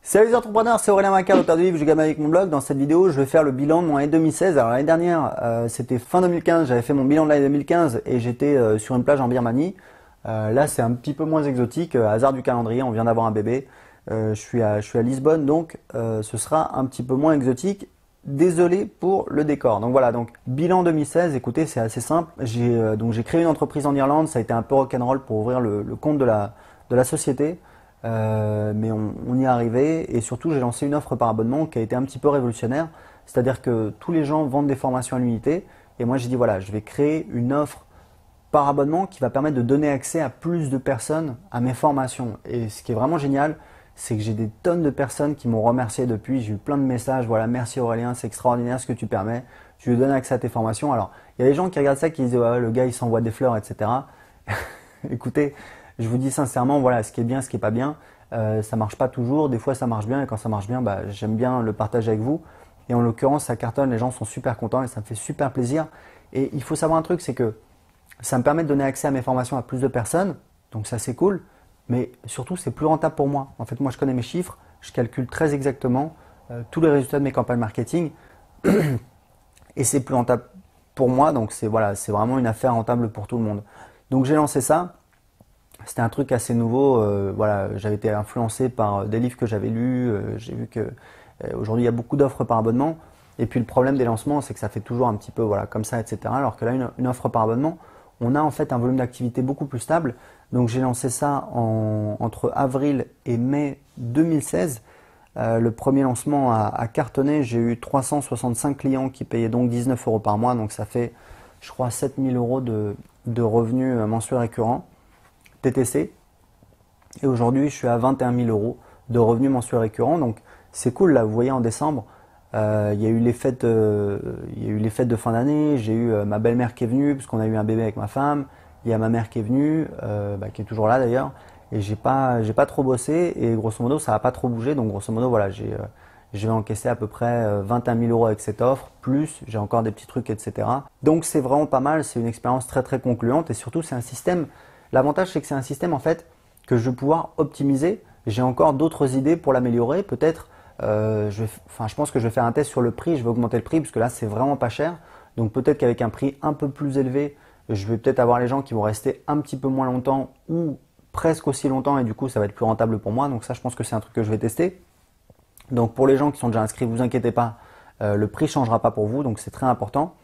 Salut les entrepreneurs, c'est Aurélien Maca, l'auteur du livre Je gagne avec mon blog. Dans cette vidéo, je vais faire le bilan de mon année 2016. Alors l'année dernière, c'était fin 2015, j'avais fait mon bilan de l'année 2015 et j'étais sur une plage en Birmanie. Là, c'est un petit peu moins exotique, hasard du calendrier, on vient d'avoir un bébé. Je suis à Lisbonne, donc ce sera un petit peu moins exotique. Désolé pour le décor. Donc voilà, donc bilan 2016, écoutez, c'est assez simple. J'ai créé une entreprise en Irlande, ça a été un peu rock'n'roll pour ouvrir le compte de la société. Mais on y est arrivé et surtout j'ai lancé une offre par abonnement qui a été un petit peu révolutionnaire, c'est-à-dire que tous les gens vendent des formations à l'unité et moi j'ai dit voilà, je vais créer une offre par abonnement qui va permettre de donner accès à plus de personnes à mes formations. Et ce qui est vraiment génial, c'est que j'ai des tonnes de personnes qui m'ont remercié depuis, j'ai eu plein de messages, voilà, merci Aurélien, c'est extraordinaire ce que tu permets, tu veux donner accès à tes formations. Alors il y a des gens qui regardent ça qui disent ouais, le gars il s'envoie des fleurs, etc. Écoutez, je vous dis sincèrement, voilà, ce qui est bien, ce qui est pas bien, ça marche pas toujours. Des fois, ça marche bien et quand ça marche bien, bah, j'aime bien le partager avec vous. Et en l'occurrence, ça cartonne, les gens sont super contents et ça me fait super plaisir. Et il faut savoir un truc, c'est que ça me permet de donner accès à mes formations à plus de personnes, donc ça c'est cool. Mais surtout, c'est plus rentable pour moi. En fait, moi, je connais mes chiffres, je calcule très exactement tous les résultats de mes campagnes marketing et c'est plus rentable pour moi. Donc c'est voilà, c'est vraiment une affaire rentable pour tout le monde. Donc j'ai lancé ça. C'était un truc assez nouveau. Voilà, j'avais été influencé par des livres que j'avais lus. J'ai vu que aujourd'hui il y a beaucoup d'offres par abonnement. Et puis le problème des lancements, c'est que ça fait toujours un petit peu voilà comme ça, etc. Alors que là, une offre par abonnement, on a en fait un volume d'activité beaucoup plus stable. Donc j'ai lancé ça entre avril et mai 2016. Le premier lancement a cartonné. J'ai eu 365 clients qui payaient donc 19 € par mois. Donc ça fait, je crois, 7000 € de revenus mensuels récurrents. TTC et aujourd'hui je suis à 21 000 € de revenus mensuels récurrents, donc c'est cool. Là vous voyez en décembre il y a eu les fêtes de fin d'année, j'ai eu ma belle-mère qui est venue parce qu'on a eu un bébé avec ma femme, il y a ma mère qui est venue qui est toujours là d'ailleurs, et j'ai pas trop bossé et grosso modo ça n'a pas trop bougé, donc grosso modo voilà, je vais encaisser à peu près 21 000 € avec cette offre, plus j'ai encore des petits trucs, etc. Donc c'est vraiment pas mal, c'est une expérience très très concluante et surtout c'est un système. L'avantage, c'est que c'est un système en fait que je vais pouvoir optimiser. J'ai encore d'autres idées pour l'améliorer. Peut-être, je pense que je vais faire un test sur le prix. Je vais augmenter le prix parce que là, c'est vraiment pas cher. Donc peut-être qu'avec un prix un peu plus élevé, je vais peut-être avoir les gens qui vont rester un petit peu moins longtemps ou presque aussi longtemps et du coup, ça va être plus rentable pour moi. Donc ça, je pense que c'est un truc que je vais tester. Donc pour les gens qui sont déjà inscrits, vous inquiétez pas, le prix changera pas pour vous. Donc c'est très important.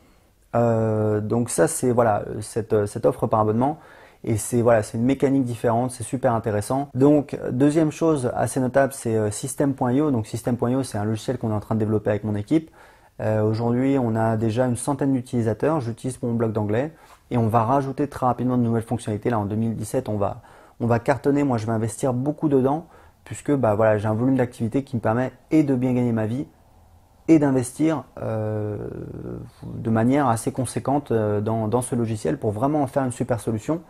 Donc ça, c'est voilà cette offre par abonnement. Et c'est voilà, c'est une mécanique différente, c'est super intéressant. Donc deuxième chose assez notable, c'est System.io. Donc System.io, c'est un logiciel qu'on est en train de développer avec mon équipe. Aujourd'hui, on a déjà une centaine d'utilisateurs. J'utilise pour mon blog d'anglais et on va rajouter très rapidement de nouvelles fonctionnalités. Là, en 2017, on va cartonner. Moi, je vais investir beaucoup dedans puisque bah voilà, j'ai un volume d'activité qui me permet et de bien gagner ma vie et d'investir de manière assez conséquente dans ce logiciel pour vraiment en faire une super solution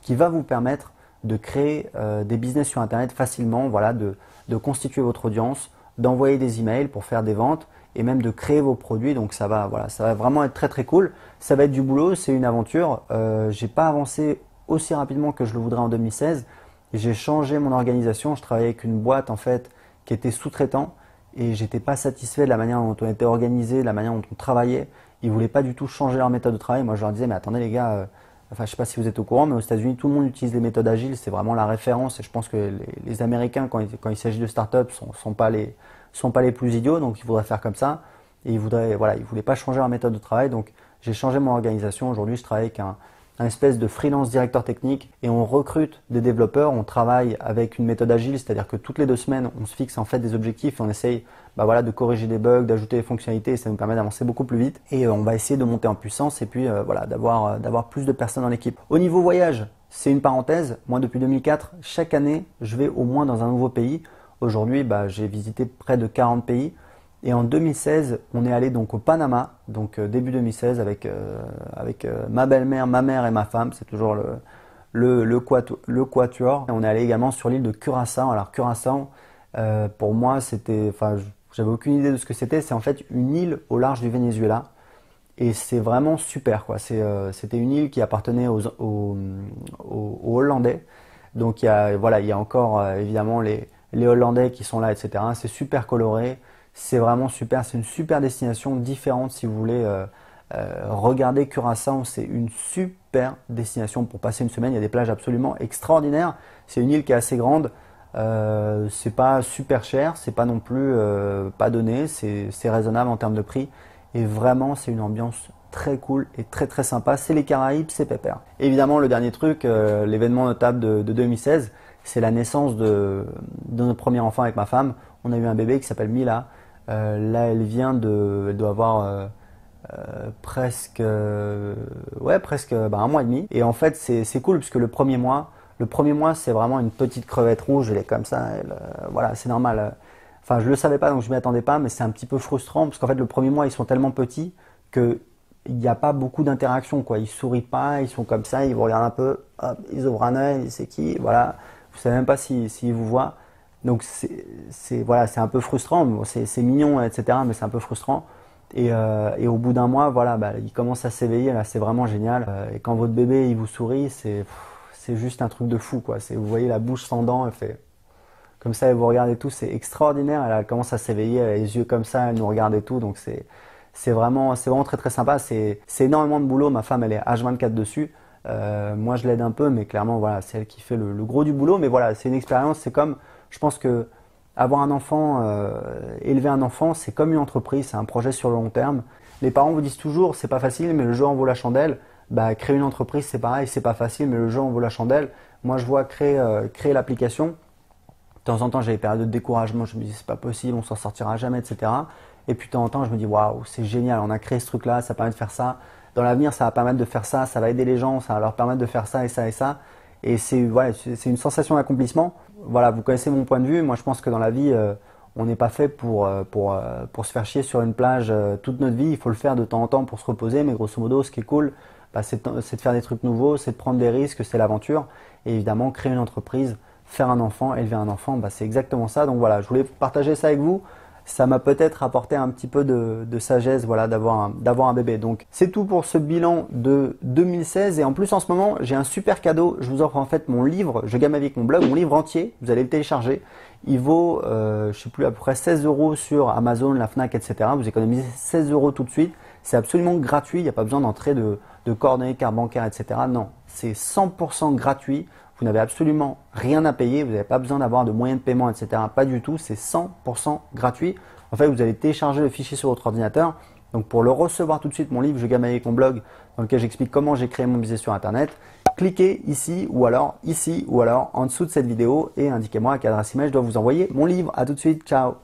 qui va vous permettre de créer des business sur Internet facilement, voilà, de constituer votre audience, d'envoyer des emails pour faire des ventes et même de créer vos produits. Donc ça va vraiment être très très cool. Ça va être du boulot, c'est une aventure. J'ai pas avancé aussi rapidement que je le voudrais en 2016. J'ai changé mon organisation. Je travaillais avec une boîte en fait qui était sous-traitant et j'étais pas satisfait de la manière dont on était organisé, de la manière dont on travaillait. Ils voulaient pas du tout changer leur méthode de travail. Moi je leur disais mais attendez les gars. Enfin, je ne sais pas si vous êtes au courant, mais aux États-Unis, tout le monde utilise les méthodes agiles. C'est vraiment la référence. Et je pense que les Américains, quand il s'agit de start-up, sont pas les plus idiots. Donc, ils voudraient faire comme ça. Et ils voulaient pas changer leur méthode de travail. Donc, j'ai changé mon organisation. Aujourd'hui, je travaille avec un espèce de freelance directeur technique et on recrute des développeurs. On travaille avec une méthode agile, c'est-à-dire que toutes les 2 semaines, on se fixe en fait des objectifs et on essaye de corriger des bugs, d'ajouter des fonctionnalités et ça nous permet d'avancer beaucoup plus vite. Et on va essayer de monter en puissance et puis d'avoir plus de personnes dans l'équipe. Au niveau voyage, c'est une parenthèse. Moi, depuis 2004, chaque année, je vais au moins dans un nouveau pays. Aujourd'hui, j'ai visité près de 40 pays. Et en 2016, on est allé donc au Panama, donc début 2016 avec ma belle-mère, ma mère et ma femme. C'est toujours le quatuor. Et on est allé également sur l'île de Curaçao. Alors Curaçao, pour moi, j'avais aucune idée de ce que c'était. C'est en fait une île au large du Venezuela. Et c'est vraiment super, quoi. C'était une île qui appartenait aux Hollandais. Donc il y a encore évidemment les les Hollandais qui sont là, etc. C'est super coloré, c'est vraiment super, c'est une super destination différente si vous voulez regarder Curaçao, c'est une super destination pour passer une semaine. Il y a des plages absolument extraordinaires. C'est une île qui est assez grande. C'est pas super cher, c'est pas non plus pas donné, c'est raisonnable en termes de prix. Et vraiment, c'est une ambiance très cool et très très sympa. C'est les Caraïbes, c'est pépère. Évidemment, le dernier truc, l'événement notable de 2016, c'est la naissance de notre premier enfant avec ma femme. On a eu un bébé qui s'appelle Mila. Là, elle doit avoir presque un mois et demi. Et en fait, c'est cool parce que le premier mois, c'est vraiment une petite crevette rouge. Elle est comme ça. Voilà, c'est normal. Enfin, je le savais pas, donc je m'y attendais pas, mais c'est un petit peu frustrant parce qu'en fait, le premier mois, ils sont tellement petits que il n'y a pas beaucoup d'interaction, quoi. Ils sourient pas, ils sont comme ça, ils vous regardent un peu, hop, ils ouvrent un œil, c'est qui, voilà. Vous savez même pas s'ils vous voient. Donc voilà, c'est un peu frustrant. Bon, c'est mignon, etc. Mais c'est un peu frustrant. Et au bout d'un mois, voilà, bah, il commence à s'éveiller. Là, c'est vraiment génial. Et quand votre bébé il vous sourit, c'est juste un truc de fou, quoi. Vous voyez la bouche sans dents, elle fait comme ça, elle vous regarde et tout. C'est extraordinaire. Elle commence à s'éveiller, elle a les yeux comme ça, elle nous regarde et tout. Donc c'est vraiment très très sympa. C'est énormément de boulot. Ma femme, elle est H24 dessus. Moi, je l'aide un peu, mais clairement, voilà, c'est elle qui fait le gros du boulot. Mais voilà, c'est une expérience. C'est comme, je pense que avoir un enfant, élever un enfant, c'est comme une entreprise, c'est un projet sur le long terme. Les parents vous disent toujours, c'est pas facile, mais le jeu en vaut la chandelle. Bah, créer une entreprise, c'est pareil, c'est pas facile, mais le jeu en vaut la chandelle. Moi, je vois créer l'application. De temps en temps, j'ai des périodes de découragement. Je me dis, c'est pas possible, on s'en sortira jamais, etc. Et puis de temps en temps, je me dis, waouh, c'est génial, on a créé ce truc-là, ça permet de faire ça. Dans l'avenir, ça va permettre de faire ça, ça va aider les gens, ça va leur permettre de faire ça et ça et ça. Et c'est une sensation d'accomplissement. Voilà, vous connaissez mon point de vue. Moi, je pense que dans la vie, on n'est pas fait pour se faire chier sur une plage toute notre vie. Il faut le faire de temps en temps pour se reposer. Mais grosso modo, ce qui est cool, bah, c'est de faire des trucs nouveaux, c'est de prendre des risques, c'est l'aventure. Et évidemment, créer une entreprise, faire un enfant, élever un enfant, bah, c'est exactement ça. Donc voilà, je voulais partager ça avec vous. Ça m'a peut-être apporté un petit peu de sagesse, voilà, d'avoir un bébé. Donc c'est tout pour ce bilan de 2016. Et en plus, en ce moment, j'ai un super cadeau. Je vous offre en fait mon livre Je gagne ma vie avec mon blog, mon livre entier. Vous allez le télécharger. Il vaut, je sais plus, à peu près 16 € sur Amazon, la Fnac, etc. Vous économisez 16 € tout de suite. C'est absolument gratuit. Il n'y a pas besoin d'entrer de coordonnées, carte bancaire, etc. Non, c'est 100% gratuit. Vous n'avez absolument rien à payer, vous n'avez pas besoin d'avoir de moyens de paiement, etc. Pas du tout, c'est 100% gratuit. En fait, vous allez télécharger le fichier sur votre ordinateur. Donc pour le recevoir tout de suite, mon livre Je gagne ma vie avec mon blog, dans lequel j'explique comment j'ai créé mon business sur Internet, cliquez ici ou alors en dessous de cette vidéo et indiquez-moi à quelle adresse email je dois vous envoyer mon livre. À tout de suite, ciao.